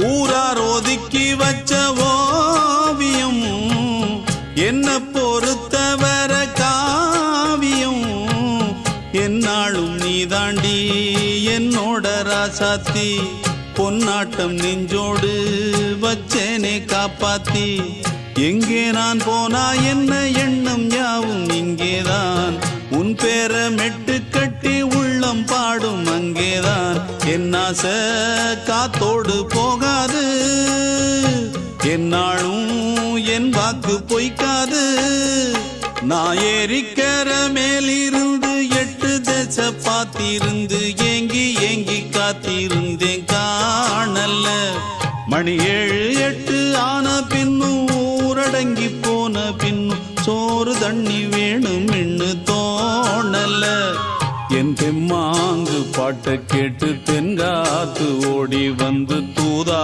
ஊரார் ஒதுக்கி வச்ச ஓவியம் என்ன பொறுத்தவர காவியம் என்னாலும் நீதாண்டி என்னோட ராசாத்தி பொன்னாட்டம் நெஞ்சோடு வச்சேனே காப்பாத்தி எங்கே நான் போனா என்ன எண்ணம் யாவும் இங்கேதான் உன் பேர மெட்டு கட்டி உள்ளம் பாடும் அங்கேதான் என் ஆசை காத்தோடு போகாது என்னாலும் என் வாக்கு பொய்க்காது நான் ஏறிக்கிற மேலிருந்து 8 தேச பார்த்திருந்து ஏங்கி ஏங்கி காத்திருந்தேன் காணல மணி 7 8 ஆன பின்னும் ஊரடங்கி போன பின்னும் சோறு தண்ணி வேணும் என்று தோணல என் தெம்மாங்கு பாட்டை கேட்டு தென்காத்து ஓடி வந்து தூதா